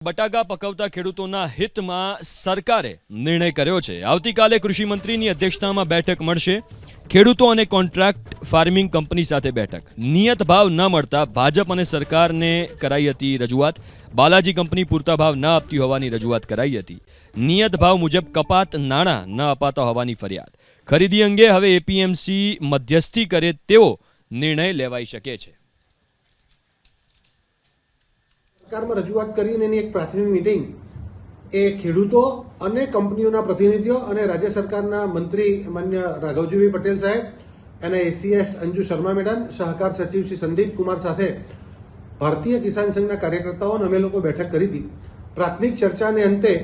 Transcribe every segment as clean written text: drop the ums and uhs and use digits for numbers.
બટાકા પકવતા ખેડૂતોના હિતમાં સરકારે નિર્ણય કર્યો છે। આવતીકાલે કૃષિ મંત્રીની અધ્યક્ષતામાં બેઠક મળશે। ખેડૂતો અને કોન્ટ્રાક્ટ ફાર્મિંગ કંપની સાથે બેઠક। નિયત ભાવ ન મળતા ભાજપ અને સરકારને કરાઈ હતી રજૂઆત। બાલાજી કંપની પૂરતા ભાવ ન આપતી હોવાની રજૂઆત કરાઈ હતી। નિયત ભાવ મુજબ કપાત નાણાં ન અપાતા હોવાની ફરિયાદ। ખરીદી અંગે હવે એપીએમસી મધ્યસ્થી કરે તેવો નિર્ણય લેવાઈ શકે છે। સરકારમાં રજૂઆત કરીને એની એક પ્રાથમિક મિટિંગ એ ખેડૂતો અને કંપનીઓના પ્રતિનિધિઓ અને રાજ્ય સરકારના મંત્રી માન્ય રાઘવજીભાઈ પટેલ સાહેબ અને એસીએસ અંજુ શર્મા મેડમ, સહકાર સચિવ શ્રી સંદીપ કુમાર સાથે ભારતીય કિસાન સંઘના કાર્યકર્તાઓને અમે લોકો બેઠક કરી હતી। પ્રાથમિક ચર્ચાને અંતે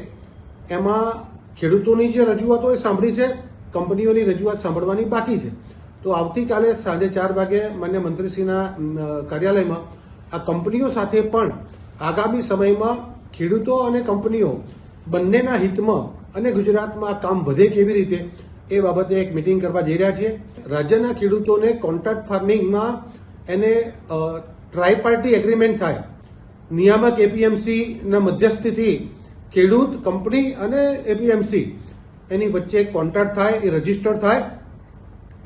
એમાં ખેડૂતોની જે રજૂઆતો એ સાંભળી છે, કંપનીઓની રજૂઆત સાંભળવાની બાકી છે। તો આવતીકાલે સાંજે 4 વાગે માન્ય મંત્રીશ્રીના કાર્યાલયમાં આ કંપનીઓ સાથે પણ આગામી સમયમાં ખેડૂતો અને કંપનીઓ બંનેના હિતમાં અને ગુજરાતમાં આ કામ વધે કેવી રીતે એ બાબતે એક મિટિંગ કરવા જઈ રહ્યા છીએ। રાજ્યના ખેડૂતોને કોન્ટ્રાક્ટ ફાર્મિંગમાં એને ટ્રાયપાર્ટી એગ્રીમેન્ટ થાય, નિયામક એપીએમસીના મધ્યસ્થીથી ખેડૂત, કંપની અને એપીએમસી એની વચ્ચે એક કોન્ટ્રાક્ટ થાય, એ રજીસ્ટર થાય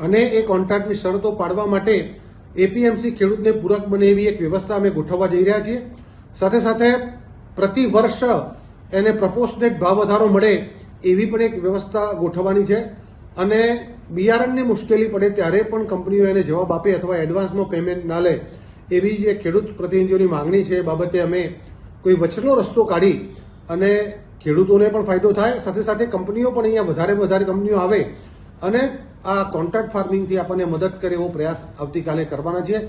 અને એ કોન્ટ્રાક્ટની શરતો પાડવા માટે એપીએમસી ખેડૂતને પૂરક બને એવી એક વ્યવસ્થા અમે ગોઠવવા જઈ રહ્યા છીએ। સાથે સાથે પ્રતિ વર્ષ એને પ્રપોર્શનેટ ભાવ વધારો મળે એવી પણ એક વ્યવસ્થા ગોઠવવાની છે અને બિયારણની મુશ્કેલી પડે ત્યારે પણ કંપનીઓ એને જવાબ આપે અથવા એડવાન્સમાં પેમેન્ટ ના લે એવી જે ખેડૂત પ્રતિનિધિઓની માંગણી છે એ બાબતે અમે કોઈ વચલો રસ્તો કાઢી અને ખેડૂતોને પણ ફાયદો થાય, સાથે સાથે કંપનીઓ પણ અહીંયા વધારે કંપનીઓ આવે અને આ કોન્ટ્રાક્ટ ફાર્મિંગથી આપણને મદદ કરે એવો પ્રયાસ આવતીકાલે કરવાના છીએ।